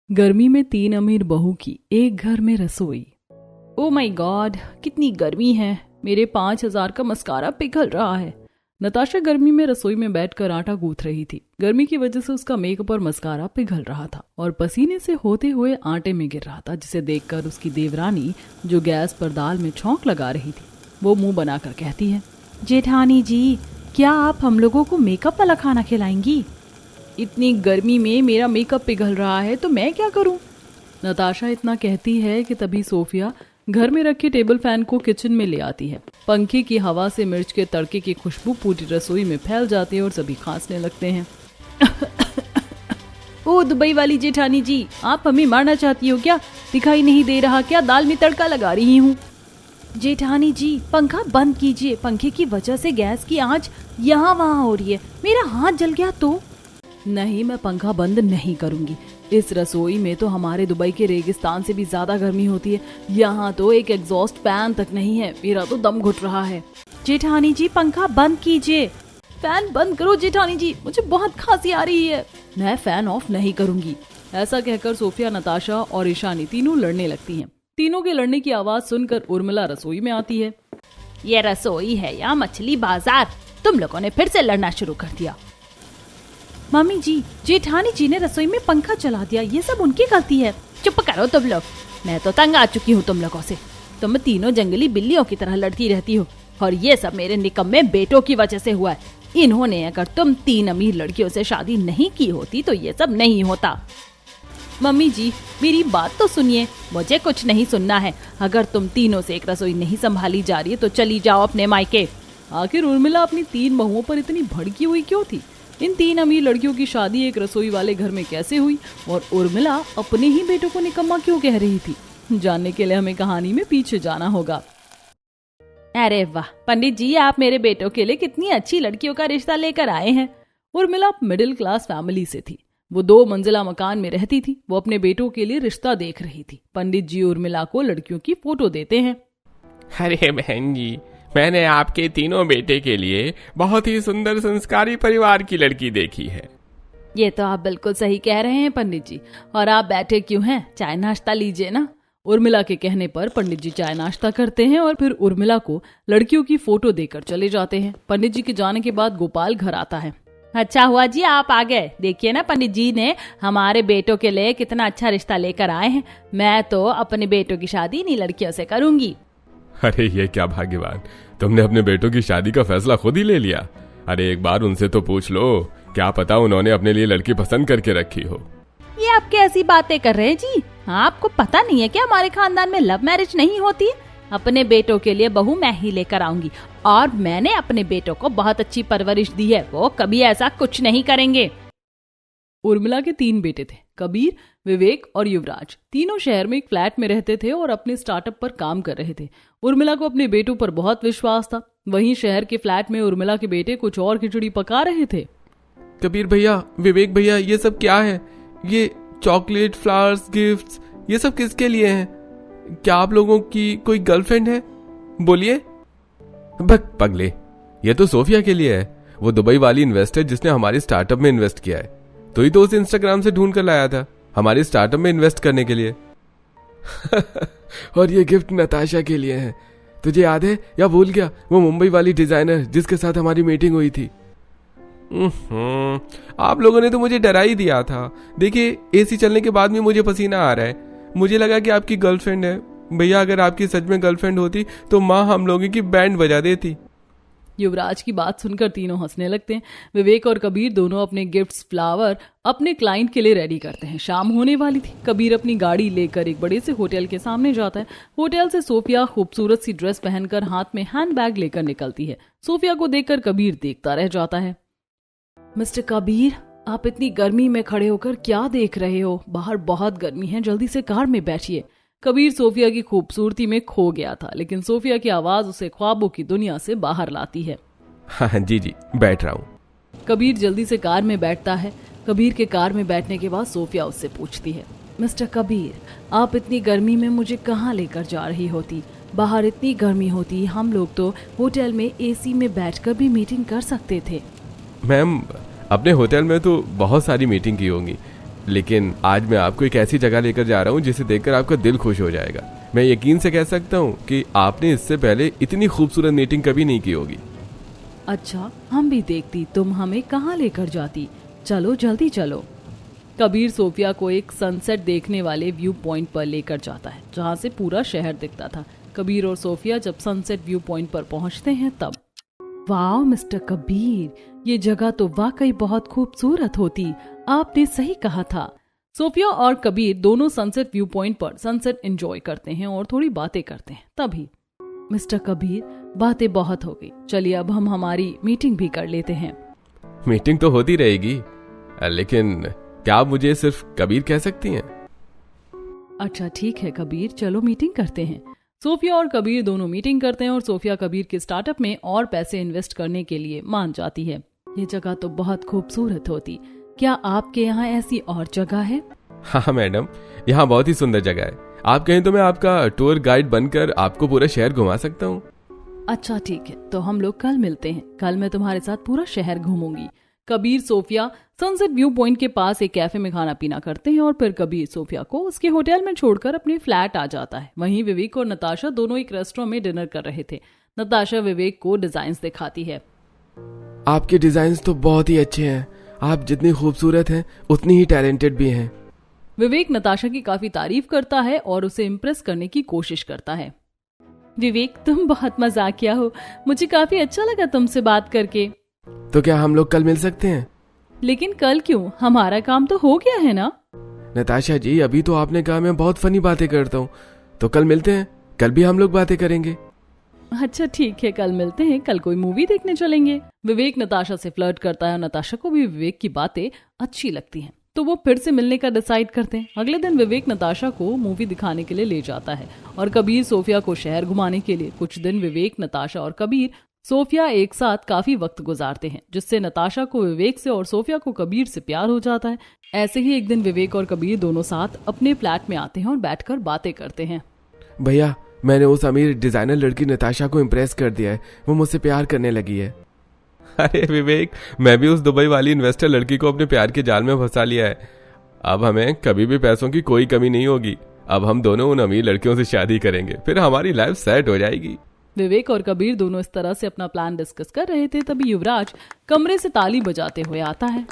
गर्मी में 3 अमीर बहू की एक घर में रसोई। ओ माय गॉड, कितनी गर्मी है। मेरे 5,000 का मस्कारा पिघल रहा है। नताशा गर्मी में रसोई में बैठकर आटा गूंथ रही थी। गर्मी की वजह से उसका मेकअप और मस्कारा पिघल रहा था और पसीने से होते हुए आटे में गिर रहा था, जिसे देखकर उसकी देवरानी, जो गैस पर दाल में छौंक लगा रही थी, वो मुंह बनाकर कहती है, जेठानी जी, क्या आप हम लोगों को मेकअप वाला खाना खिलाएंगी? इतनी गर्मी में मेरा मेकअप पिघल रहा है तो मैं क्या करूं? नताशा इतना कहती है कि तभी सोफिया घर में रखे टेबल फैन को किचन में ले आती है। पंखे की हवा से मिर्च के तड़के की खुशबू पूरी रसोई में फैल जाती है और सभी खांसने लगते हैं। ओ दुबई वाली जेठानी जी, आप हमें मारना चाहती हो क्या? दिखाई नहीं दे रहा क्या दाल में तड़का लगा रही हूँ? जेठानी जी, पंखा बंद कीजिए। पंखे की वजह से गैस की आंच यहाँ वहाँ हो रही है। मेरा हाथ जल गया तो? नहीं, मैं पंखा बंद नहीं करूंगी। इस रसोई में तो हमारे दुबई के रेगिस्तान से भी ज्यादा गर्मी होती है। यहाँ तो एक एग्जॉस्ट फैन तक नहीं है। मेरा तो दम घुट रहा है। जेठानी जी, पंखा बंद कीजिए। फैन बंद करो जेठानी जी, मुझे बहुत खांसी आ रही है। मैं फैन ऑफ नहीं करूंगी। ऐसा कहकर सोफिया, नताशा और ईशानी तीनों लड़ने लगती हैं। तीनों के लड़ने की आवाज सुनकर उर्मिला रसोई में आती है। ये रसोई है या मछली बाजार? तुम लोगों ने फिर से लड़ना शुरू कर दिया। मम्मी जी, जेठानी जी ने रसोई में पंखा चला दिया। ये सब उनकी गलती है। चुप करो तुम लोग। मैं तो तंग आ चुकी हूँ तुम लोगों से। तुम तीनों जंगली बिल्लियों की तरह लड़ती रहती हो और ये सब मेरे निकम्मे बेटों की वजह से हुआ है। इन्होंने अगर तुम 3 अमीर लड़कियों से शादी नहीं की होती तो ये सब नहीं होता। मम्मी जी, मेरी बात तो सुनिए। मुझे कुछ नहीं सुनना है। अगर तुम तीनों से एक रसोई नहीं संभाली जा रही है तो चली जाओ अपने मायके। आखिर उर्मिला अपनी 3 बहुओं पर इतनी भड़की हुई क्यों थी? इन 3 अमीर लड़कियों की शादी एक रसोई वाले घर में कैसे हुई और उर्मिला अपने ही बेटों को निकम्मा क्यों कह रही थी? जानने के लिए हमें कहानी में पीछे जाना होगा। अरे वाह पंडित जी, आप मेरे बेटों के लिए कितनी अच्छी लड़कियों का रिश्ता लेकर आए हैं। उर्मिला मिडिल क्लास फैमिली से थी। वो 2 मंजिला मकान में रहती थी। वो अपने बेटों के लिए रिश्ता देख रही थी। पंडित जी उर्मिला को लड़कियों की फोटो देते हैं। अरे बहन जी, मैंने आपके तीनों बेटे के लिए बहुत ही सुंदर संस्कारी परिवार की लड़की देखी है। ये तो आप बिल्कुल सही कह रहे हैं पंडित जी। और आप बैठे क्यों हैं? चाय नाश्ता लीजिए ना। उर्मिला के कहने पर पंडित जी चाय नाश्ता करते हैं और फिर उर्मिला को लड़कियों की फोटो देकर चले जाते हैं। पंडित जी के जाने के बाद गोपाल घर आता है। अच्छा हुआ जी आप आ गए। देखिए ना, पंडित जी ने हमारे बेटों के लिए कितना अच्छा रिश्ता लेकर आए हैं। मैं तो अपने बेटों की शादी इन्हीं लड़कियों से करूंगी। अरे ये क्या भाग्यवान, तुमने अपने बेटों की शादी का फैसला खुद ही ले लिया। अरे एक बार उनसे तो पूछ लो, क्या पता उन्होंने अपने लिए लड़की पसंद करके रखी हो। ये आप कैसी बातें कर रहे हैं जी? आपको पता नहीं है क्या हमारे खानदान में लव मैरिज नहीं होती? अपने बेटों के लिए बहू मैं ही लेकर आऊंगी और मैंने अपने बेटों को बहुत अच्छी परवरिश दी है। वो कभी ऐसा कुछ नहीं करेंगे। उर्मिला के 3 बेटे थे, कबीर, विवेक और युवराज। तीनों शहर में एक फ्लैट में रहते थे और अपने स्टार्टअप पर काम कर रहे थे। उर्मिला को अपने बेटों पर बहुत विश्वास था। वहीं शहर के फ्लैट में उर्मिला के बेटे कुछ और खिचड़ी पका रहे थे। कबीर भैया, विवेक भैया, ये सब क्या है? ये चॉकलेट, फ्लावर्स, गिफ्ट्स, ये सब किसके लिए हैं? क्या आप लोगों की कोई गर्लफ्रेंड है? बोलिए। बक पगले, ये तो सोफिया के लिए है। वो दुबई वाली इन्वेस्टर जिसने हमारे स्टार्टअप में इन्वेस्ट किया है। तो ही तो उसे इंस्टाग्राम से ढूंढ कर लाया था हमारे स्टार्टअप में इन्वेस्ट करने के लिए। और ये गिफ्ट नताशा के लिए है। तुझे याद है या भूल गया? वो मुंबई वाली डिजाइनर जिसके साथ हमारी मीटिंग हुई थी। आप लोगों ने तो मुझे डरा ही दिया था। देखिए, एसी चलने के बाद भी मुझे पसीना आ रहा है। मुझे लगा कि आपकी गर्लफ्रेंड है। भैया, अगर आपकी सच में गर्लफ्रेंड होती तो माँ हम लोगों की बैंड बजा देती। युवराज की बात सुनकर तीनों हंसने लगते हैं। विवेक और कबीर दोनों अपने गिफ्ट्स, फ्लावर अपने क्लाइंट के लिए रेडी करते हैं। शाम होने वाली थी। कबीर अपनी गाड़ी लेकर एक बड़े से होटल के सामने जाता है। होटल से सोफिया खूबसूरत सी ड्रेस पहनकर हाथ में हैंडबैग लेकर निकलती है। सोफिया को देखकर कबीर देखता रह जाता है। मिस्टर कबीर, आप इतनी गर्मी में खड़े होकर क्या देख रहे हो? बाहर बहुत गर्मी है, जल्दी से कार में बैठिए। कबीर सोफिया की खूबसूरती में खो गया था, लेकिन सोफिया की आवाज उसे ख्वाबों की दुनिया से बाहर लाती है। हाँ जी जी, बैठ रहा हूँ। कबीर जल्दी से कार में बैठता है। कबीर के कार में बैठने के बाद सोफिया उससे पूछती है, मिस्टर कबीर, आप इतनी गर्मी में मुझे कहाँ लेकर जा रही होती? बाहर इतनी गर्मी होती, हम लोग तो होटल में एसी में बैठकर भी मीटिंग कर सकते थे। मैम, अपने होटल में तो बहुत सारी मीटिंग की होंगी, लेकिन आज मैं आपको एक ऐसी जगह लेकर जा रहा हूँ जिसे देखकर आपका दिल खुश हो जाएगा। मैं यकीन से कह सकता हूँ कि आपने इससे पहले इतनी खूबसूरत मीटिंग कभी नहीं की होगी। अच्छा, हम भी देखती तुम हमें कहाँ लेकर जाती। चलो जल्दी चलो। कबीर सोफिया को एक सनसेट देखने वाले व्यू पॉइंट पर लेकर जाता है जहाँ से पूरा शहर दिखता था। कबीर और सोफिया जब सनसेट व्यू पॉइंट पर पहुँचते हैं तब वाह मिस्टर कबीर, ये जगह तो वाकई बहुत खूबसूरत होती। आपने सही कहा था। सोफिया और कबीर दोनों सनसेट व्यू पॉइंट पर सनसेट एंजॉय करते हैं और थोड़ी बातें करते हैं। तभी मिस्टर कबीर, बातें बहुत हो गई, चलिए अब हम हमारी मीटिंग भी कर लेते हैं। मीटिंग तो होती रहेगी, लेकिन क्या आप मुझे सिर्फ कबीर कह सकती हैं? अच्छा ठीक है कबीर, चलो मीटिंग करते हैं। सोफिया और कबीर दोनों मीटिंग करते हैं और सोफिया कबीर के स्टार्टअप में और पैसे इन्वेस्ट करने के लिए मान जाती है। ये जगह तो बहुत खूबसूरत होती। क्या आपके यहाँ ऐसी और जगह है? हाँ मैडम, यहाँ बहुत ही सुंदर जगह है। आप कहें तो मैं आपका टूर गाइड बनकर आपको पूरा शहर घुमा सकता हूँ। अच्छा ठीक है, तो हम लोग कल मिलते हैं। कल मैं तुम्हारे साथ पूरा शहर घूमूंगी। Kabir Sophia sunset view point के पास एक कैफे में खाना पीना करते हैं और फिर कबीर सोफिया को उसके होटल में छोड़कर अपने फ्लैट आ जाता है। वहीं विवेक और नताशा दोनों एक रेस्टोरेंट में डिनर कर रहे थे। नताशा विवेक को डिजाइन्स दिखाती है। आपके डिजाइन्स तो बहुत ही अच्छे हैं। आप जितनी खूबसूरत हैं उतनी ही टैलेंटेड भी हैं। विवेक नताशा की काफी तारीफ करता है और उसे इम्प्रेस करने की कोशिश करता है। विवेक, तुम बहुत मजाकिया हो। मुझे काफी अच्छा लगा तुमसे बात करके। तो क्या हम लोग कल मिल सकते हैं? लेकिन कल क्यों? हमारा काम तो हो गया है ना। नताशा जी, अभी तो आपने कहा मैं बहुत फनी बातें करता हूँ, तो कल मिलते हैं। कल भी हम लोग बातें करेंगे। अच्छा ठीक है, कल मिलते हैं। कल कोई मूवी देखने चलेंगे। विवेक नताशा से फ्लर्ट करता है और नताशा को भी विवेक की बातें अच्छी लगती हैं, तो वो फिर से मिलने का डिसाइड करते हैं। अगले दिन विवेक नताशा को मूवी दिखाने के लिए ले जाता है और कबीर सोफिया को शहर घुमाने के लिए। कुछ दिन विवेक, नताशा और कबीर सोफिया एक साथ काफी वक्त गुजारते हैं, जिससे नताशा को विवेक से और सोफिया को कबीर से प्यार हो जाता है। ऐसे ही एक दिन विवेक और कबीर दोनों साथ अपने फ्लैट में आते हैं और बैठकर बातें करते हैं। भैया, मैंने उस अमीर डिजाइनर लड़की नताशा को इम्प्रेस कर दिया है। वो मुझसे प्यार करने लगी है। अरे विवेक, मैं भी उस दुबई वाली इन्वेस्टर लड़की को अपने प्यार के जाल में फंसा लिया है। अब हमें कभी भी पैसों की कोई कमी नहीं होगी। अब हम दोनों उन अमीर लड़कियों से शादी करेंगे, फिर हमारी लाइफ सेट हो जाएगी। विवेक और कबीर दोनों इस तरह से अपना प्लान डिस्कस कर रहे थे, तभी युवराज कमरे से ताली बजाते हुए आता है।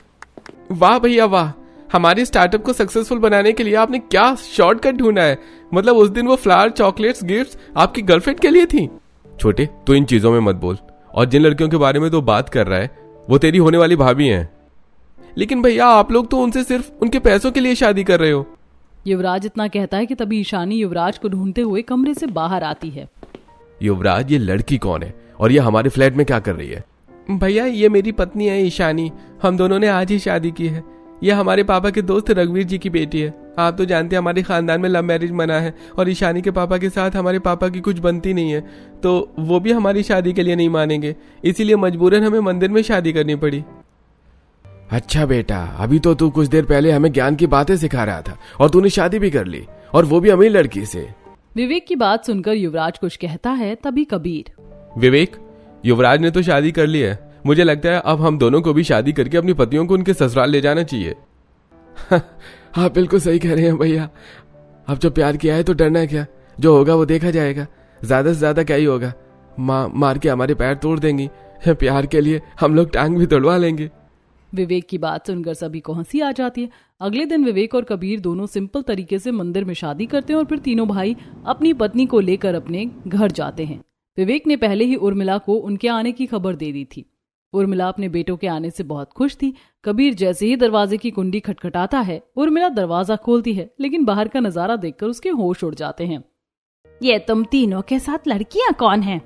वाह भैया वाह, हमारे स्टार्टअप को सक्सेसफुल बनाने के लिए आपने क्या शॉर्टकट ढूंढा है। मतलब उस दिन वो फ्लावर, चॉकलेट्स, गिफ्ट्स आपकी गर्लफ्रेंड के लिए थी। छोटे, तू इन चीजों में मत बोल। और जिन लड़कियों के बारे में तो बात कर रहा है वो तेरी होने वाली भाभी हैं। लेकिन भैया, आप लोग तो उनसे सिर्फ उनके पैसों के लिए शादी कर रहे हो। युवराज इतना कहता है कि तभी ईशानी युवराज को ढूंढते हुए कमरे से बाहर आती है। युवराज, ये लड़की कौन है और ये हमारे फ्लैट में क्या कर रही है? भैया, ये मेरी पत्नी है ईशानी। हम दोनों ने आज ही शादी की है। ये हमारे पापा के दोस्त रघुवीर जी की बेटी है। आप तो जानते हैं हमारे खानदान में लव मैरिज मना है और ईशानी के पापा के साथ हमारे पापा की कुछ बनती नहीं है, तो वो भी हमारी शादी के लिए नहीं मानेंगे। इसीलिए मजबूरन हमें मंदिर में शादी करनी पड़ी। अच्छा बेटा, अभी तो तू कुछ देर पहले हमें ज्ञान की बातें सिखा रहा था और तूने शादी भी कर ली, और वो भी अमीर लड़की से। विवेक की बात सुनकर युवराज कुछ कहता है, तभी कबीर, विवेक, युवराज ने तो शादी कर ली है। मुझे लगता है अब हम दोनों को भी शादी करके अपनी पतियों को उनके ससुराल ले जाना चाहिए। आप बिल्कुल सही कह रहे हैं भैया। अब जो प्यार किया है तो डरना क्या, जो होगा वो देखा जाएगा। ज्यादा से ज्यादा क्या ही होगा, मार के हमारे पैर तोड़ देंगी। प्यार के लिए हम लोग टांग भी तोड़वा लेंगे। विवेक की बात सुनकर सभी को हंसी आ जाती है। अगले दिन विवेक और कबीर दोनों सिंपल तरीके से मंदिर में शादी करते हैं और फिर तीनों भाई अपनी पत्नी को लेकर अपने घर जाते हैं। विवेक ने पहले ही उर्मिला को उनके आने की खबर दे दी थी। उर्मिला अपने बेटों के आने से बहुत खुश थी। कबीर जैसे ही दरवाजे की कुंडी खटखटाता है, उर्मिला दरवाजा खोलती है, लेकिन बाहर का नजारा देखकर उसके होश उड़ जाते हैं। ये तुम तीनों के साथ लड़कियां कौन हैं?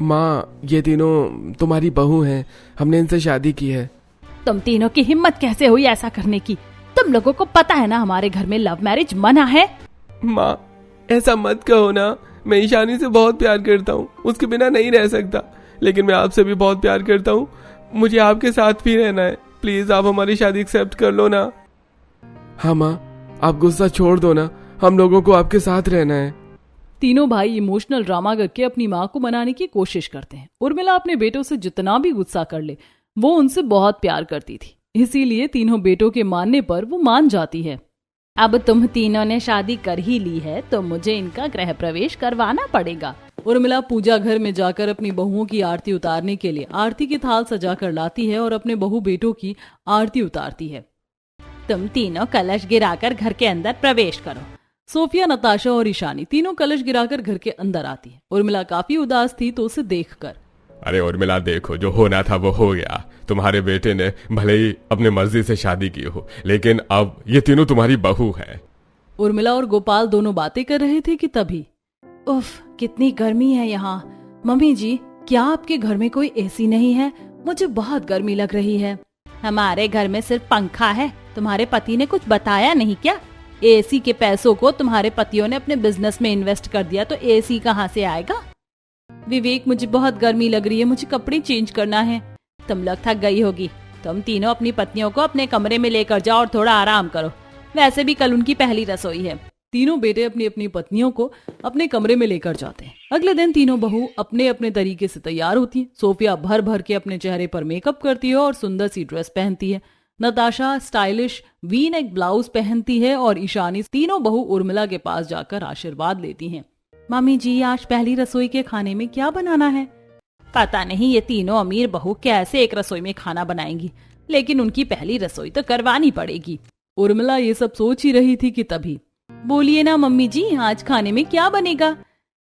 माँ, ये तीनों तुम्हारी बहू हैं। हमने इनसे शादी की है। तुम तीनों की हिम्मत कैसे हुई ऐसा करने की? तुम लोगों को पता है ना हमारे घर में लव मैरिज मना है। माँ, ऐसा मत कहो ना। मैं ईशानी से बहुत प्यार करता हूँ, उसके बिना नहीं रह सकता। लेकिन मैं आपसे भी बहुत प्यार करता हूँ। मुझे आपके साथ भी रहना है। प्लीज आप हमारी शादी एक्सेप्ट कर लो ना। हाँ माँ, आप गुस्सा छोड़ दो ना। हम लोगों को आपके साथ रहना है। तीनों भाई इमोशनल ड्रामा करके अपनी माँ को मनाने की कोशिश करते हैं। उर्मिला अपने बेटों से जितना भी गुस्सा कर ले, वो उनसे बहुत प्यार करती थी। इसीलिए तीनों बेटों के मानने पर वो मान जाती है। अब तुम तीनों ने शादी कर ही ली है तो मुझे इनका गृह प्रवेश करवाना पड़ेगा। उर्मिला पूजा घर में जाकर अपनी बहुओं की आरती उतारने के लिए आरती की थाल सजाकर लाती है और अपने बहू बेटों की आरती उतारती है। तुम तीनों कलश गिराकर घर के अंदर प्रवेश करो। सोफिया, नताशा और ईशानी तीनों कलश गिराकर घर के अंदर आती है। उर्मिला काफी उदास थी तो उसे देखकर, अरे उर्मिला, देखो जो होना था वो हो गया। तुम्हारे बेटे ने भले ही अपने मर्जी से शादी की हो, लेकिन अब ये तीनों तुम्हारी बहू है। उर्मिला और गोपाल दोनों बातें कर रहे थे कि तभी, उफ, कितनी गर्मी है यहाँ। मम्मी जी, क्या आपके घर में कोई एसी नहीं है? मुझे बहुत गर्मी लग रही है। हमारे घर में सिर्फ पंखा है। तुम्हारे पति ने कुछ बताया नहीं क्या? एसी के पैसों को तुम्हारे पतियों ने अपने बिजनेस में इन्वेस्ट कर दिया तो एसी कहाँ से आएगा? विवेक, मुझे बहुत गर्मी लग रही है, मुझे कपड़े चेंज करना है। तुम लोग थक गई होगी। तुम तीनों अपनी पत्नियों को अपने कमरे में लेकर जाओ और थोड़ा आराम करो। वैसे भी कल उनकी पहली रसोई है। तीनों बेटे अपनी अपनी पत्नियों को अपने कमरे में लेकर जाते हैं। अगले दिन तीनों बहू अपने अपने तरीके से तैयार होती है। सोफिया भर भर के अपने चेहरे पर मेकअप करती है और सुंदर सी ड्रेस पहनती है। Natasha stylish V neck blouse पहनती है और ईशानी तीनों बहू उर्मिला के पास जाकर आशीर्वाद लेती हैं। मम्मी जी, आज पहली रसोई के खाने में क्या बनाना है? पता नहीं ये तीनों अमीर बहू कैसे एक रसोई में खाना बनाएंगी, लेकिन उनकी पहली रसोई तो करवानी पड़ेगी। उर्मिला ये सब सोच ही रही थी कि तभी, बोलिए ना मम्मी जी, आज खाने में क्या बनेगा?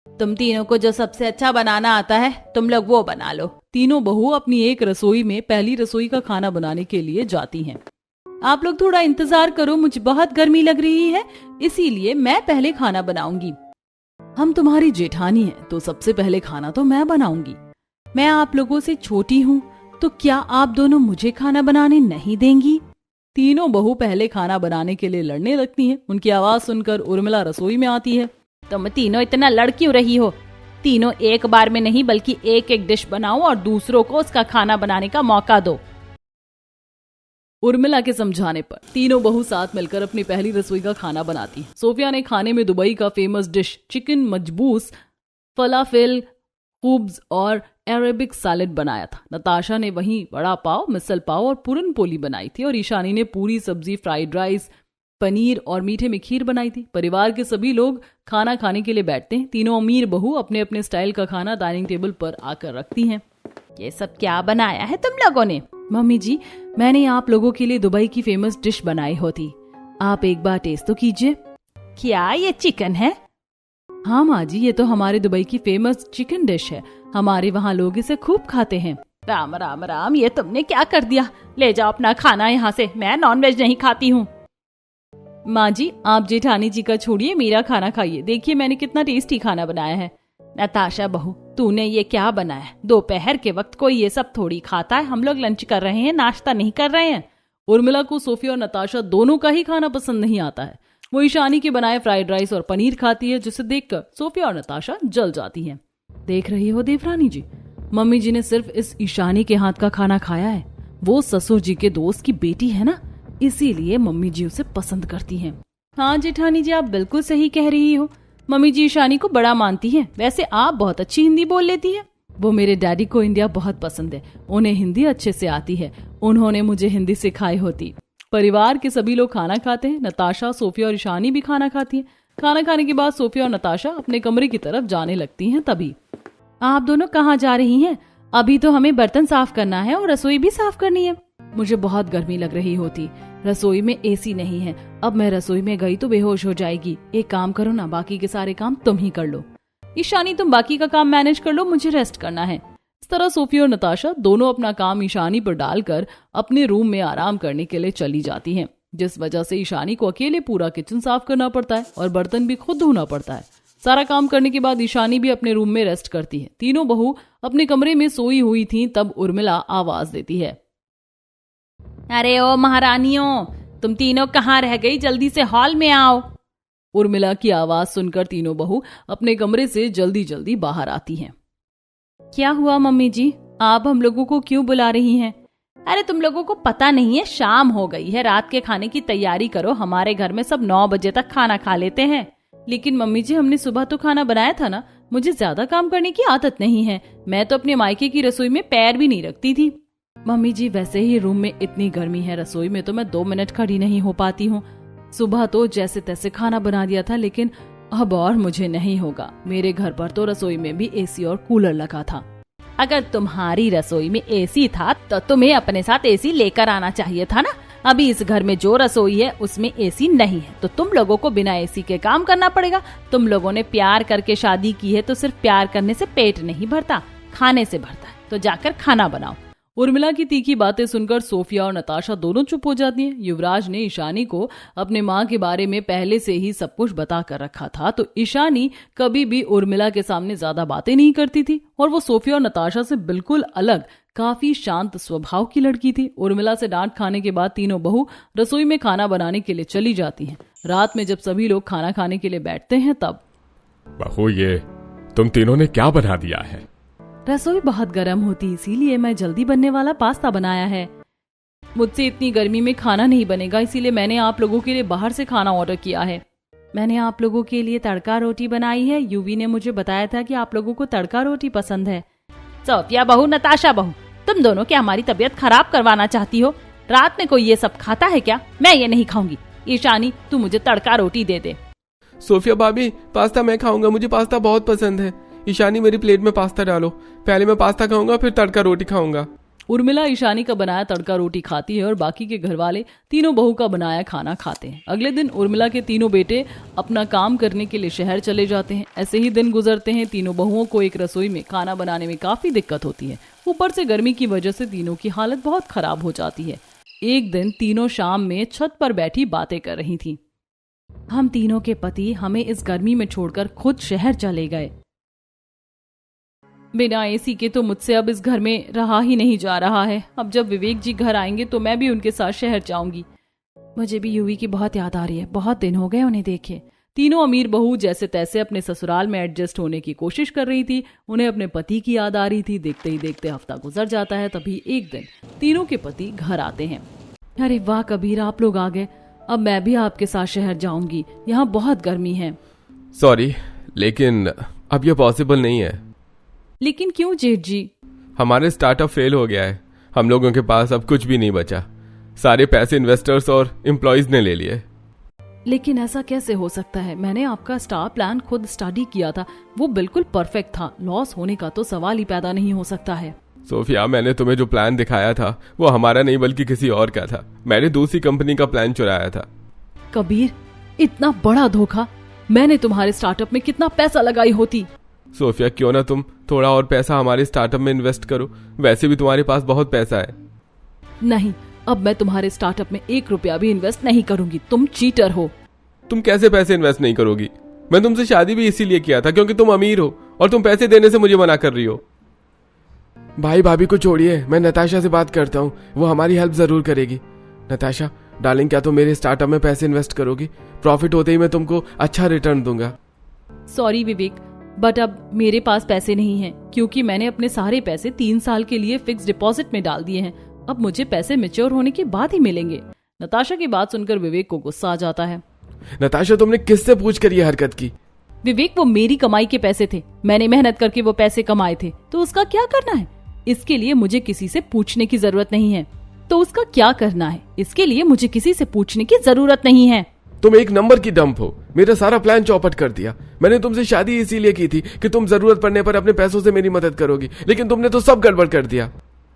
तुम तीनों को जो सबसे अच्छा बनाना आता है तुम लोग वो बना लो। तीनों बहू अपनी एक रसोई में पहली रसोई का खाना बनाने के लिए जाती हैं। आप लोग थोड़ा इंतजार करो, मुझे बहुत गर्मी लग रही है, इसीलिए मैं पहले खाना बनाऊंगी। हम तुम्हारी जेठानी हैं, तो सबसे पहले खाना तो मैं बनाऊंगी। मैं आप लोगों से छोटी हूँ, तो क्या आप दोनों मुझे खाना बनाने नहीं देंगी? तीनों बहू पहले खाना बनाने के लिए लड़ने लगती हैं। उनकी आवाज सुनकर उर्मिला रसोई में आती है। तुम तीनों इतना लड़ क्यों रही हो? तीनों एक बार में नहीं बल्कि एक एक डिश बनाओ और दूसरों को उसका खाना बनाने का मौका दो। उर्मिला के समझाने पर तीनों बहू साथ मिलकर अपनी पहली रसोई का खाना बनाती है। सोफिया ने खाने में दुबई का फेमस डिश चिकन मजबूस, फलाफेल, खूब्स और अरेबिक सैलेड बनाया था। नताशा ने वहीं वड़ा पाव, मिसल पाव और पूरन पोली बनाई थी और ईशानी ने पूरी सब्जी, फ्राइड राइस, पनीर और मीठे में खीर बनाई थी। परिवार के सभी लोग खाना खाने के लिए बैठते हैं। तीनों अमीर बहू अपने अपने स्टाइल का खाना डाइनिंग टेबल पर आकर रखती हैं। ये सब क्या बनाया है तुम लोगों ने? मम्मी जी, मैंने आप लोगों के लिए दुबई की फेमस डिश बनाई होती, आप एक बार टेस्ट तो कीजिए। क्या ये चिकन है? हाँ माँ जी, ये तो हमारे दुबई की फेमस चिकन डिश है। हमारे वहाँ लोग इसे खूब खाते हैं। राम राम राम, ये तुमने क्या कर दिया? ले जाओ अपना खाना यहाँ से, मैं नॉनवेज नहीं खाती हूँ। माँ जी, आप जेठानी जी का छोड़िए, मेरा खाना खाइए। देखिए मैंने कितना टेस्टी खाना बनाया है। नताशा बहू, तूने ये क्या बनाया? दोपहर के वक्त कोई ये सब थोड़ी खाता है। हम लोग लंच कर रहे हैं, नाश्ता नहीं कर रहे हैं। उर्मिला को सोफिया और नताशा दोनों का ही खाना पसंद नहीं आता है। वो ईशानी के बनाए फ्राइड राइस और पनीर खाती है, जिसे देखकर सोफिया और नताशा जल जाती हैं। देख रही हो देवरानी जी, मम्मी जी ने सिर्फ इस ईशानी के हाथ का खाना खाया है। वो ससुर जी के दोस्त की बेटी है ना, इसीलिए मम्मी जी उसे पसंद करती हैं। हाँ जेठानी जी, आप बिल्कुल सही कह रही हो। मम्मी जी ईशानी को बड़ा मानती हैं। वैसे आप बहुत अच्छी हिंदी बोल लेती हैं। वो मेरे डैडी को इंडिया बहुत पसंद है, उन्हें हिंदी अच्छे से आती है। उन्होंने मुझे हिंदी सिखाई होती। परिवार के सभी लोग खाना खाते हैं। नताशा, सोफिया और ईशानी भी खाना खाती हैं। खाना खाने के बाद सोफिया और नताशा अपने कमरे की तरफ जाने लगती हैं। तभी, आप दोनों कहाँ जा रही हैं? अभी तो हमें बर्तन साफ करना है और रसोई भी साफ करनी है। मुझे बहुत गर्मी लग रही होती, रसोई में एसी नहीं है। अब मैं रसोई में गई तो बेहोश हो जाएगी। एक काम करो ना, बाकी के सारे काम तुम ही कर लो। ईशानी, तुम बाकी का काम मैनेज कर लो, मुझे रेस्ट करना है। इस तरह सोफिया और नताशा दोनों अपना काम ईशानी पर डालकर अपने रूम में आराम करने के लिए चली जाती हैं, जिस वजह से ईशानी को अकेले पूरा किचन साफ करना पड़ता है और बर्तन भी खुद धोना पड़ता है। सारा काम करने के बाद ईशानी भी अपने रूम में रेस्ट करती है। तीनों बहू अपने कमरे में सोई हुई थीं, तब उर्मिला आवाज देती है, अरे ओ महारानियों, तुम तीनों कहाँ रह गई? जल्दी से हॉल में आओ। उर्मिला की आवाज सुनकर तीनों बहू अपने कमरे से जल्दी जल्दी बाहर आती हैं। क्या हुआ मम्मी जी, आप हम लोगों को क्यों बुला रही हैं? अरे तुम लोगों को पता नहीं है, शाम हो गई है, रात के खाने की तैयारी करो। हमारे घर में सब 9 बजे तक खाना खा लेते हैं। लेकिन मम्मी जी, हमने सुबह तो खाना बनाया था ना, मुझे ज्यादा काम करने की आदत नहीं है। मैं तो अपने मायके की रसोई में पैर भी नहीं रखती थी। मम्मी जी, वैसे ही रूम में इतनी गर्मी है, रसोई में तो मैं 2 मिनट खड़ी नहीं हो पाती हूँ। सुबह तो जैसे तैसे खाना बना दिया था, लेकिन अब और मुझे नहीं होगा। मेरे घर पर तो रसोई में भी एसी और कूलर लगा था। अगर तुम्हारी रसोई में एसी था तो तुम्हें अपने साथ एसी लेकर आना चाहिए था ना। अभी इस घर में जो रसोई है उसमें एसी नहीं है, तो तुम लोगों को बिना एसी के काम करना पड़ेगा। तुम लोगों ने प्यार करके शादी की है, तो सिर्फ प्यार करने से पेट नहीं भरता, खाने से भरता है। तो जाकर खाना बनाओ। उर्मिला की तीखी बातें सुनकर सोफिया और नताशा दोनों चुप हो जाती हैं। युवराज ने ईशानी को अपने माँ के बारे में पहले से ही सब कुछ बता कर रखा था, तो ईशानी कभी भी उर्मिला के सामने ज्यादा बातें नहीं करती थी और वो सोफिया और नताशा से बिल्कुल अलग, काफी शांत स्वभाव की लड़की थी। उर्मिला से डांट खाने के बाद तीनों बहू रसोई में खाना बनाने के लिए चली जाती हैं। रात में जब सभी लोग खाना खाने के लिए बैठते हैं तब, बहू, ये तुम तीनों ने क्या बना दिया है? रसोई बहुत गर्म होती, इसीलिए मैं जल्दी बनने वाला पास्ता बनाया है। मुझसे इतनी गर्मी में खाना नहीं बनेगा, इसीलिए मैंने आप लोगों के लिए बाहर से खाना ऑर्डर किया है। मैंने आप लोगों के लिए तड़का रोटी बनाई है। यूवी ने मुझे बताया था कि आप लोगों को तड़का रोटी पसंद है। सोफिया बहू, नताशा बहू, तुम दोनों क्या हमारी तबीयत खराब करवाना चाहती हो? रात में कोई ये सब खाता है क्या? मैं ये नहीं खाऊंगी। ईशानी, तू मुझे तड़का रोटी दे दे। सोफिया भाभी, पास्ता मैं खाऊंगा, मुझे पास्ता बहुत पसंद है। ईशानी, मेरी प्लेट में पास्ता डालो। पहले मैं पास्ता खाऊंगा, फिर तड़का रोटी खाऊंगा। उर्मिला ईशानी का बनाया तड़का रोटी खाती है और बाकी के घर वाले तीनों बहू का बनाया खाना खाते हैं। अगले दिन उर्मिला के तीनों बेटे अपना काम करने के लिए शहर चले जाते हैं। ऐसे ही दिन गुजरते हैं। तीनों बहुओं को एक रसोई में खाना बनाने में काफी दिक्कत होती है। ऊपर से गर्मी की वजह से तीनों की हालत बहुत खराब हो जाती है। एक दिन तीनों शाम में छत पर बैठी बातें कर रही थी। हम तीनों के पति हमें इस गर्मी में छोड़कर खुद शहर चले गए। बिना एसी के तो मुझसे अब इस घर में रहा ही नहीं जा रहा है। अब जब विवेक जी घर आएंगे तो मैं भी उनके साथ शहर जाऊंगी। मुझे भी यूवी की बहुत याद आ रही है, बहुत दिन हो गए उन्हें देखे। तीनों अमीर बहू जैसे तैसे अपने ससुराल में एडजस्ट होने की कोशिश कर रही थी। उन्हें अपने पति की याद आ रही थी। देखते ही देखते हफ्ता गुजर जाता है। तभी एक दिन तीनों के पति घर आते हैं। अरे वाह कबीर, आप लोग आ गए। अब मैं भी आपके साथ शहर जाऊंगी, यहाँ बहुत गर्मी है। सॉरी, लेकिन अब यह पॉसिबल नहीं है। लेकिन क्यों जेठ जी? हमारे स्टार्टअप फेल हो गया है। हम लोगों के पास अब कुछ भी नहीं बचा। सारे पैसे इन्वेस्टर्स और एम्प्लॉयज ने ले लिए। लेकिन ऐसा कैसे हो सकता है? मैंने आपका स्टार प्लान खुद स्टडी किया था, वो बिल्कुल परफेक्ट था। लॉस होने का तो सवाल ही पैदा नहीं हो सकता है। सोफिया, मैंने तुम्हें जो प्लान दिखाया था वो हमारा नहीं बल्कि किसी और का था। मैंने दूसरी कंपनी का प्लान चुराया था। कबीर, इतना बड़ा धोखा! मैंने तुम्हारे स्टार्टअप में कितना पैसा लगाई होती। सोफिया, क्यों ना तुम थोड़ा और पैसा हमारे स्टार्टअप में इन्वेस्ट करो। वैसे भी तुम्हारे पास बहुत पैसा है। नहीं, अब मैं तुम्हारे स्टार्टअप में 1 रुपया भी इन्वेस्ट नहीं करूंगी। तुम चीटर हो। तुम कैसे पैसे इन्वेस्ट नहीं करोगी? मैं तुमसे शादी भी इसीलिए किया था क्योंकि तुम अमीर हो और तुम पैसे देने से मुझे मना कर रही हो। भाई भाभी को छोड़िए, मैं नताशा से बात करता हूँ, वो हमारी हेल्प जरूर करेगी। नताशा डार्लिंग, क्या तुम मेरे स्टार्टअप में पैसे इन्वेस्ट करोगी? प्रॉफिट होते ही मैं तुमको अच्छा रिटर्न दूंगा। सॉरी विवेक, बट अब मेरे पास पैसे नहीं हैं, क्योंकि मैंने अपने सारे पैसे 3 साल के लिए फिक्स डिपॉजिट में डाल दिए हैं। अब मुझे पैसे मैच्योर होने के बाद ही मिलेंगे। नताशा की बात सुनकर विवेक को गुस्सा आ जाता है। नताशा, तुमने किससे पूछ कर ये हरकत की? विवेक, वो मेरी कमाई के पैसे थे। मैंने मेहनत करके वो पैसे कमाए थे, तो उसका क्या करना है? इसके लिए मुझे किसी से पूछने की जरूरत नहीं है। तो उसका क्या करना है, इसके लिए मुझे किसी से पूछने की जरूरत नहीं है। तुम एक नंबर की डंप हो। मेरा सारा प्लान चौपट कर दिया। मैंने तुमसे शादी इसीलिए की थी कि तुम जरूरत पड़ने पर अपने पैसों से मेरी मदद करोगी, लेकिन तुमने तो सब गड़बड़ कर दिया।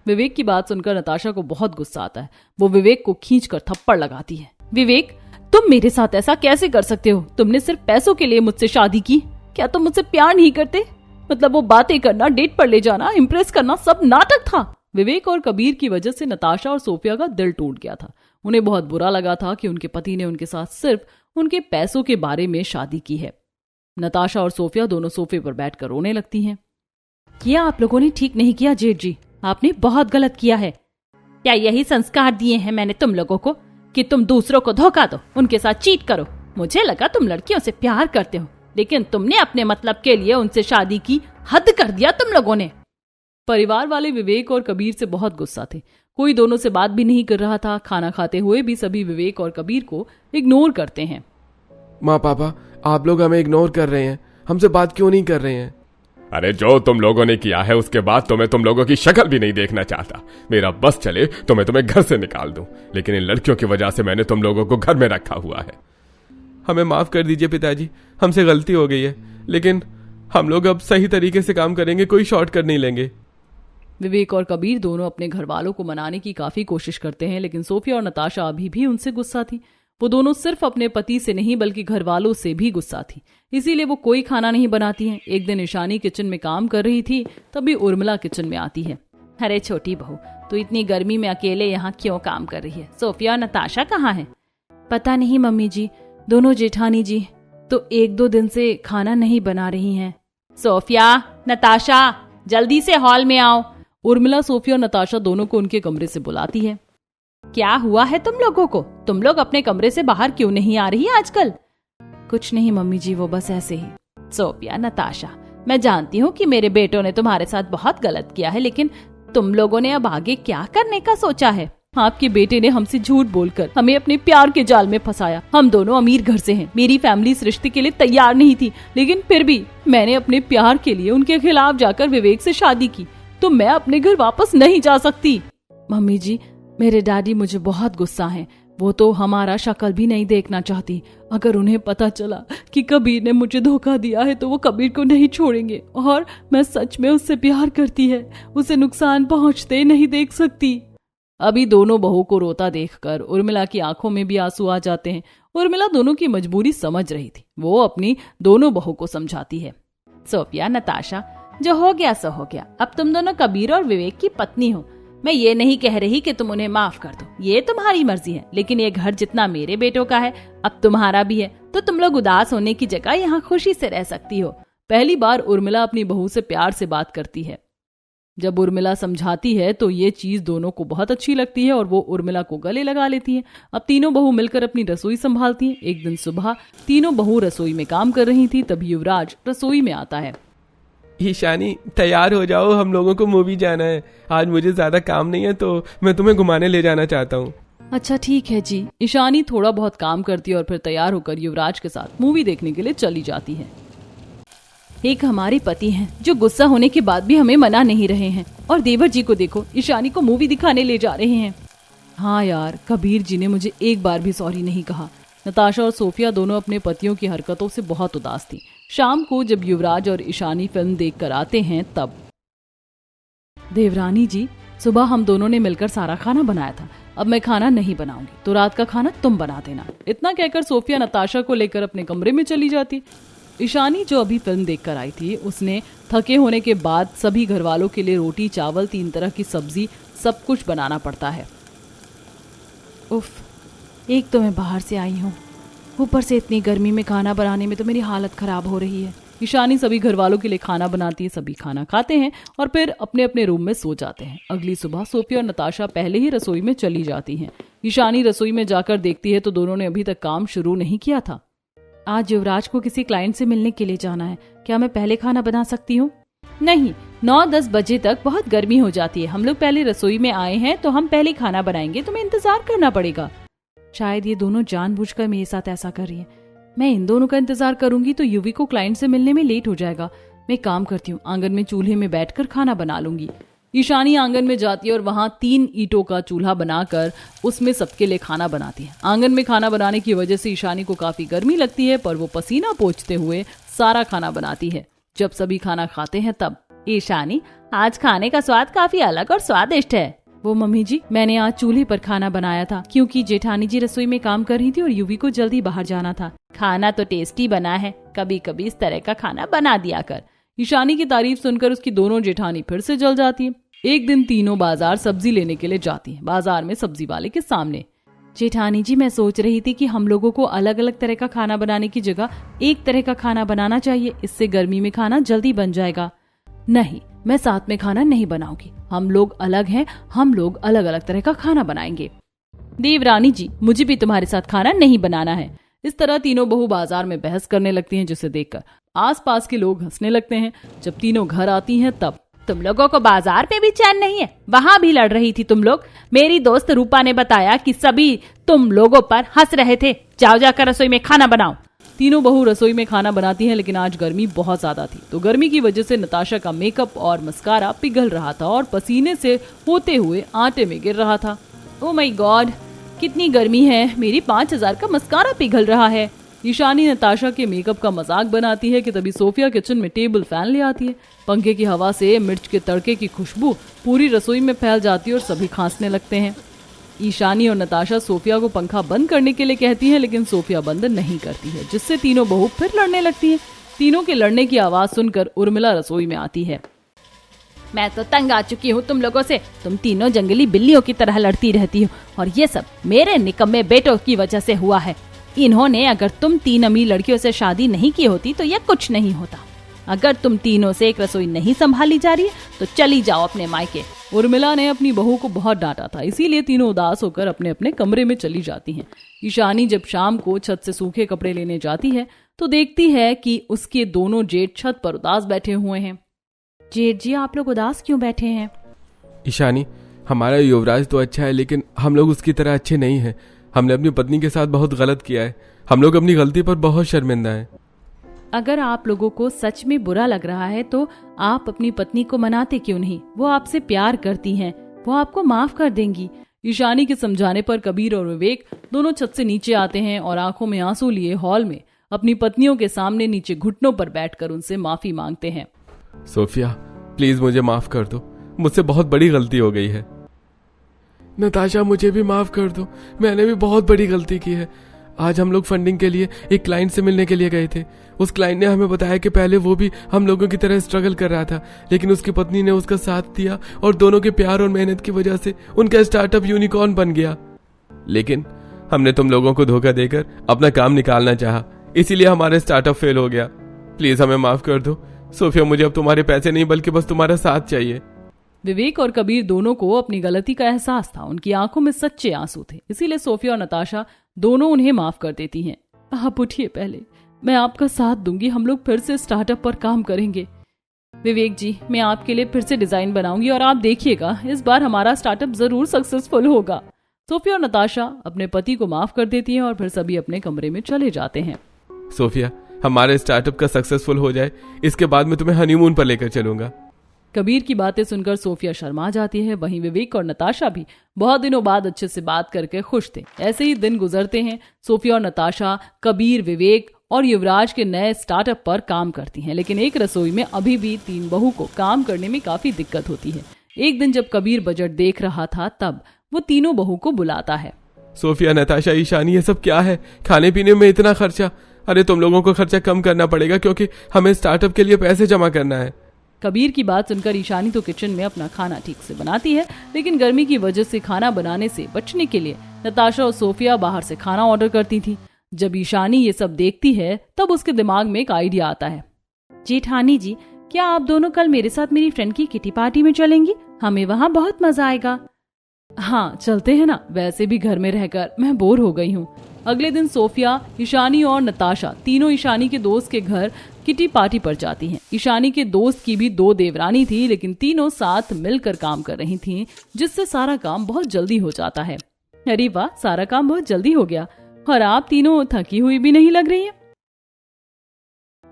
विवेक की बात सुनकर नताशा को बहुत गुस्सा आता है। वो विवेक को खींचकर थप्पड़ लगाती है। विवेक, तुम मेरे साथ ऐसा कैसे कर सकते हो? तुमने सिर्फ पैसों के लिए मुझसे शादी की। क्या तुम मुझसे प्यार नहीं करते? मतलब वो बातें करना, डेट पर ले जाना, इम्प्रेस करना सब नाटक था। विवेक और कबीर की वजह से नताशा और सोफिया का दिल टूट गया था। उन्हें बहुत बुरा लगा था कि उनके पति ने उनके साथ सिर्फ उनके पैसों के बारे में शादी की है। नताशा और सोफिया दोनों सोफे पर बैठकर रोने लगती हैं। क्या आप लोगों ने ठीक नहीं किया जेठ जी, आपने बहुत गलत किया है। क्या यही संस्कार दिए हैं मैंने तुम लोगों को कि तुम दूसरों को धोखा दो, उनके साथ चीट करो? मुझे लगा तुम लड़कियों से प्यार करते हो, लेकिन तुमने अपने मतलब के लिए उनसे शादी की। हद कर दिया तुम लोगों ने। परिवार वाले विवेक और कबीर से बहुत गुस्सा थे। कोई दोनों से बात भी नहीं कर रहा था। खाना खाते हुए भी सभी विवेक और कबीर को इग्नोर करते हैं। माँ पापा, आप लोग हमें इग्नोर कर रहे हैं, हमसे बात क्यों नहीं कर रहे हैं? अरे जो तुम लोगों ने किया है उसके बाद तो मैं तुम लोगों की शक्ल भी नहीं देखना चाहता। मेरा बस चले तो मैं तुम्हें घर से निकाल दूं, लेकिन इन लड़कियों की वजह से मैंने तुम लोगों को घर में रखा हुआ है। हमें माफ कर दीजिए पिताजी, हमसे गलती हो गई है, लेकिन हम लोग अब सही तरीके से काम करेंगे, कोई शॉर्टकट नहीं लेंगे। विवेक और कबीर दोनों अपने घर वालों को मनाने की काफी कोशिश करते हैं, लेकिन सोफिया और नताशा अभी भी उनसे गुस्सा थी। वो दोनों सिर्फ अपने पति से नहीं बल्कि घर वालों से भी गुस्सा थी, इसीलिए वो कोई खाना नहीं बनाती हैं। एक दिन ईशानी किचन में काम कर रही थी, तभी उर्मिला किचन में आती है। अरे छोटी बहू, तू इतनी गर्मी में अकेले यहाँ क्यों काम कर रही है? सोफिया और नताशा कहाँ है? पता नहीं मम्मी जी, दोनों जेठानी जी तो 1-2 दिन से खाना नहीं बना रही हैं। सोफिया, नताशा, जल्दी से हॉल में आओ। उर्मिला सोफिया और नताशा दोनों को उनके कमरे से बुलाती है। क्या हुआ है तुम लोगों को? तुम लोग अपने कमरे से बाहर क्यों नहीं आ रही आजकल? कुछ नहीं मम्मी जी, वो बस ऐसे ही। सोफिया, नताशा, मैं जानती हूँ कि मेरे बेटों ने तुम्हारे साथ बहुत गलत किया है, लेकिन तुम लोगों ने अब आगे क्या करने का सोचा है? आपके बेटे ने हमसे झूठ बोलकर हमें अपने प्यार के जाल में फंसाया। हम दोनों अमीर घर से हैं, मेरी फैमिली इस रिश्ते के लिए तैयार नहीं थी, लेकिन फिर भी मैंने अपने प्यार के लिए उनके खिलाफ जाकर विवेक से शादी की, तो मैं अपने घर वापस नहीं जा सकती। मम्मी जी, मेरे डैडी मुझे बहुत गुस्सा हैं, वो तो हमारा शक्ल भी नहीं देखना चाहती। अगर उन्हें पता चला कि कबीर ने मुझे धोखा दिया है तो वो कबीर को नहीं छोड़ेंगे, और मैं सच में उससे प्यार करती है, उसे नुकसान पहुंचते नहीं देख सकती। अभी दोनों बहू को रोता देखकर उर्मिला की आंखों में भी आंसू आ जाते हैं। उर्मिला दोनों की मजबूरी समझ रही थी, वो अपनी दोनों बहू को समझाती है। सोफिया, नताशा, जो हो गया सो हो गया, अब तुम दोनों कबीर और विवेक की पत्नी हो। मैं ये नहीं कह रही कि तुम उन्हें माफ कर दो, ये तुम्हारी मर्जी है, लेकिन ये घर जितना मेरे बेटों का है अब तुम्हारा भी है, तो तुम लोग उदास होने की जगह यहाँ खुशी से रह सकती हो। पहली बार उर्मिला अपनी बहू से प्यार से बात करती है। जब उर्मिला समझाती है तो ये चीज दोनों को बहुत अच्छी लगती है और वो उर्मिला को गले लगा लेती हैं। अब तीनों बहू मिलकर अपनी रसोई संभालती हैं। एक दिन सुबह तीनों बहू रसोई में काम कर रही थी, तभी युवराज रसोई में आता है। ईशानी, तैयार हो जाओ, हम लोगों को मूवी जाना है। आज मुझे ज्यादा काम नहीं है तो मैं तुम्हें घुमाने ले जाना चाहता हूँ। अच्छा ठीक है जी। ईशानी थोड़ा बहुत काम करती है और फिर तैयार होकर युवराज के साथ मूवी देखने के लिए चली जाती है। एक हमारे पति हैं जो गुस्सा होने के बाद भी हमें मना नहीं रहे हैं, और देवर जी को देखो, ईशानी को मूवी दिखाने ले जा रहे हैं। हाँ यार, कबीर जी ने मुझे एक बार भी सॉरी नहीं कहा। नताशा और सोफिया दोनों अपने पतियों की हरकतों से बहुत उदास थी। शाम को जब युवराज और ईशानी फिल्म देखकर आते हैं तब, देवरानी जी, सुबह हम दोनों ने मिलकर सारा खाना बनाया था, अब मैं खाना नहीं बनाऊंगी, तो रात का खाना तुम बना देना। इतना कहकर सोफिया नताशा को लेकर अपने कमरे में चली जाती। ईशानी जो अभी फिल्म देखकर आई थी, उसने थके होने के बाद सभी घर वालों के लिए रोटी, चावल, 3 तरह की सब्जी, सब कुछ बनाना पड़ता है। उफ, एक तो मैं बाहर से आई हूँ, ऊपर से इतनी गर्मी में खाना बनाने में तो मेरी हालत खराब हो रही है। ईशानी सभी घर वालों के लिए खाना बनाती है, सभी खाना खाते हैं और फिर अपने अपने रूम में सो जाते हैं। अगली सुबह सोफिया और नताशा पहले ही रसोई में चली जाती हैं। ईशानी रसोई में जाकर देखती है तो दोनों ने अभी तक काम शुरू नहीं किया था। आज युवराज को किसी क्लाइंट से मिलने के लिए जाना है, क्या मैं पहले खाना बना सकती हूँ? नहीं, 9-10 बजे तक बहुत गर्मी हो जाती है, हम लोग पहले रसोई में आए हैं तो हम पहले खाना बनाएंगे, तुम्हें इंतजार करना पड़ेगा। शायद ये दोनों जानबूझकर मेरे साथ ऐसा कर रही है। मैं इन दोनों का इंतजार करूंगी तो युवी को क्लाइंट से मिलने में लेट हो जाएगा। मैं काम करती हूँ, आंगन में चूल्हे में बैठकर खाना बना लूंगी। ईशानी आंगन में जाती है और वहाँ 3 ईंटों का चूल्हा बनाकर उसमें सबके लिए खाना बनाती है। आंगन में खाना बनाने की वजह से ईशानी को काफी गर्मी लगती है, पर वो पसीना पोंछते हुए सारा खाना बनाती है। जब सभी खाना खाते हैं तब, ईशानी, आज खाने का स्वाद काफी अलग और स्वादिष्ट है। वो मम्मी जी, मैंने आज चूल्हे पर खाना बनाया था क्योंकि जेठानी जी रसोई में काम कर रही थी और युवी को जल्दी बाहर जाना था। खाना तो टेस्टी बना है, कभी कभी इस तरह का खाना बना दिया कर। ईशानी की तारीफ सुनकर उसकी दोनों जेठानी फिर से जल जाती है। एक दिन तीनों बाजार सब्जी लेने के लिए जाती हैं। बाजार में सब्जी वाले के सामने, जेठानी जी, मैं सोच रही थी कि हम लोगों को अलग अलग तरह का खाना बनाने की जगह एक तरह का खाना बनाना चाहिए, इससे गर्मी में खाना जल्दी बन जाएगा। नहीं, मैं साथ में खाना नहीं बनाऊंगी, हम लोग अलग हैं, हम लोग अलग अलग तरह का खाना बनाएंगे। देवरानी जी, मुझे भी तुम्हारे साथ खाना नहीं बनाना है। इस तरह तीनों बहू बाजार में बहस करने लगती हैं, जिसे देखकर आसपास के लोग हंसने लगते हैं। जब तीनों घर आती हैं तब, तुम लोगों को बाजार पे भी चैन नहीं है, वहाँ भी लड़ रही थी तुम लोग। मेरी दोस्त रूपा ने बताया कि सभी तुम लोगों पर हंस रहे थे। जाओ जाकर रसोई में खाना बनाओ। तीनों बहू रसोई में खाना बनाती हैं, लेकिन आज गर्मी बहुत ज्यादा थी, तो गर्मी की वजह से नताशा का मेकअप और मस्कारा पिघल रहा था और पसीने से होते हुए आटे में गिर रहा था। ओ माय गॉड, कितनी गर्मी है, मेरी 5000 का मस्कारा पिघल रहा है। ईशानी नताशा के मेकअप का मजाक बनाती है कि तभी सोफिया किचन में टेबल फैन ले आती है। पंखे की हवा से मिर्च के तड़के की खुशबू पूरी रसोई में फैल जाती है और सभी खांसने लगते हैं। ईशानी और नताशा सोफिया को पंखा बंद करने के लिए कहती है, लेकिन सोफिया बंद नहीं करती है, जिससे तीनों बहू फिर लड़ने लगती हैं। तीनों के लड़ने की आवाज सुनकर उर्मिला रसोई में आती है। मैं तो तंग आ चुकी हूँ तुम लोगों से, तुम तीनों जंगली बिल्लियों की तरह लड़ती रहती हो और ये सब मेरे निकम्मे बेटों की वजह से हुआ है। इन्होंने अगर तुम 3 अमीर लड़कियों से शादी नहीं की होती तो ये कुछ नहीं होता। अगर तुम तीनों से एक रसोई नहीं संभाली जा रही है तो चली जाओ अपने मायके। उर्मिला ने अपनी बहू को बहुत डांटा था, इसीलिए तीनों उदास होकर अपने अपने कमरे में चली जाती हैं। ईशानी जब शाम को छत से सूखे कपड़े लेने जाती है तो देखती है कि उसके दोनों जेठ छत पर उदास बैठे हुए हैं। जेठ जी, आप लोग उदास क्यों बैठे हैं? ईशानी, हमारा युवराज तो अच्छा है, लेकिन हम लोग उसकी तरह अच्छे नहीं हैं। हमने अपनी पत्नी के साथ बहुत गलत किया है। हम लोग अपनी गलती पर बहुत शर्मिंदा हैं। अगर आप लोगों को सच में बुरा लग रहा है तो आप अपनी पत्नी को मनाते क्यों नहीं? वो आपसे प्यार करती हैं, वो आपको माफ कर देंगी। ईशानी के समझाने पर कबीर और विवेक दोनों छत से नीचे आते हैं और आंखों में आंसू लिए हॉल में अपनी पत्नियों के सामने नीचे घुटनों पर बैठकर उनसे माफी मांगते हैं। सोफिया, प्लीज मुझे माफ कर दो, मुझसे बहुत बड़ी गलती हो गई है। नताशा, मुझे भी माफ कर दो, मैंने भी बहुत बड़ी गलती की है। आज हम लोग फंडिंग के लिए एक क्लाइंट से मिलने के लिए गए थे। उस क्लाइंट ने हमें बताया कि पहले वो भी हम लोगों की तरह स्ट्रगल कर रहा था, लेकिन उसकी पत्नी ने उसका साथ दिया और दोनों के प्यार और मेहनत की वजह से उनका स्टार्टअप यूनिकॉर्न बन गया। लेकिन हमने तुम लोगों को धोखा देकर अपना काम निकालना चाहा, इसीलिए हमारा स्टार्टअप फेल हो गया। प्लीज हमें माफ कर दो सोफिया, मुझे अब तुम्हारे पैसे नहीं बल्कि बस तुम्हारा साथ चाहिए। विवेक और कबीर दोनों को अपनी गलती का एहसास था, उनकी आंखों में सच्चे आंसू थे, इसीलिए सोफिया और नताशा दोनों उन्हें माफ कर देती हैं। आप उठिए, पहले मैं आपका साथ दूंगी, हम लोग फिर से स्टार्टअप पर काम करेंगे। विवेक जी, मैं आपके लिए फिर से डिजाइन बनाऊंगी और आप देखिएगा, इस बार हमारा स्टार्टअप जरूर सक्सेसफुल होगा। सोफिया और नताशा अपने पति को माफ कर देती हैं और फिर सभी अपने कमरे में चले जाते हैं। सोफिया, हमारे स्टार्टअप का सक्सेसफुल हो जाए, इसके बाद मैं तुम्हें हनीमून पर लेकर चलूंगा। कबीर की बातें सुनकर सोफिया शर्मा जाती है। वहीं विवेक और नताशा भी बहुत दिनों बाद अच्छे से बात करके खुश थे। ऐसे ही दिन गुजरते हैं। सोफिया और नताशा कबीर, विवेक और युवराज के नए स्टार्टअप पर काम करती हैं, लेकिन एक रसोई में अभी भी 3 बहू को काम करने में काफी दिक्कत होती है। एक दिन जब कबीर बजट देख रहा था तब वो तीनों बहू को बुलाता है। सोफिया, नताशा, ईशानी, ये सब क्या है? खाने पीने में इतना खर्चा? अरे तुम लोगों को खर्चा कम करना पड़ेगा, क्योंकि हमें स्टार्टअप के लिए पैसे जमा करना है। कबीर की बात सुनकर ईशानी तो किचन में अपना खाना ठीक से बनाती है, लेकिन गर्मी की वजह से खाना बनाने से बचने के लिए नताशा और सोफिया बाहर से खाना ऑर्डर करती थी। जब ईशानी ये सब देखती है तब उसके दिमाग में एक आइडिया आता है। जेठानी जी, क्या आप दोनों कल मेरे साथ मेरी फ्रेंड की किटी पार्टी में चलेंगी? हमें वहाँ बहुत मजा आएगा। हाँ, चलते हैं ना, वैसे भी घर में रहकर मैं बोर हो गई हूँ। अगले दिन सोफिया, ईशानी और नताशा तीनों ईशानी के दोस्त के घर किटी पार्टी पर जाती हैं। ईशानी के दोस्त की भी 2 देवरानी थी, लेकिन तीनों साथ मिलकर काम कर रही थीं, जिससे सारा काम बहुत जल्दी हो जाता है। अरे वाह, सारा काम बहुत जल्दी हो गया और आप तीनों थकी हुई भी नहीं लग रही हैं।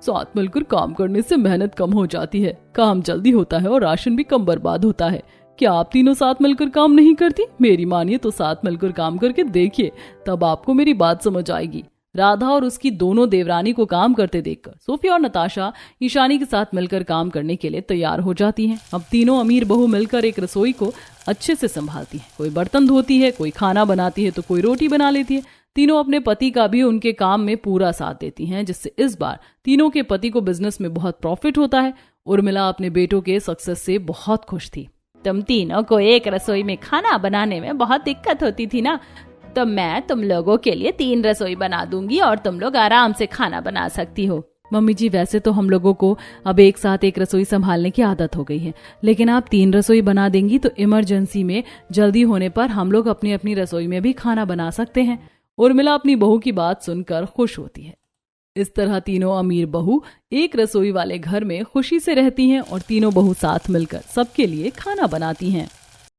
साथ मिलकर काम करने से मेहनत कम हो जाती है, काम जल्दी होता है और राशन भी कम बर्बाद होता है। क्या आप तीनों साथ मिलकर काम नहीं करती? मेरी मानिए तो साथ मिलकर काम करके देखिए, तब आपको मेरी बात समझ आएगी। राधा और उसकी दोनों देवरानी को काम करते देखकर सोफिया और नताशा ईशानी के साथ मिलकर काम करने के लिए तैयार हो जाती हैं। अब तीनों अमीर बहू मिलकर एक रसोई को अच्छे से संभालती हैं। कोई बर्तन धोती है, कोई खाना बनाती है, तो कोई रोटी बना लेती है। तीनों अपने पति का भी उनके काम में पूरा साथ देती हैं, जिससे इस बार तीनों के पति को बिजनेस में बहुत प्रॉफिट होता है। उर्मिला अपने बेटों के सक्सेस से बहुत खुश थी। तुम तीनों को एक रसोई में खाना बनाने में बहुत दिक्कत होती थी ना, तो मैं तुम लोगों के लिए 3 रसोई बना दूंगी और तुम लोग आराम से खाना बना सकती हो। मम्मी जी, वैसे तो हम लोगों को अब एक साथ एक रसोई संभालने की आदत हो गई है, लेकिन आप 3 रसोई बना देंगी तो इमरजेंसी में जल्दी होने पर हम लोग अपनी अपनी रसोई में भी खाना बना सकते हैं। उर्मिला अपनी बहू की बात सुनकर खुश होती है। इस तरह तीनों अमीर बहू एक रसोई वाले घर में खुशी से रहती हैं और तीनों बहू साथ मिलकर सबके लिए खाना बनाती हैं।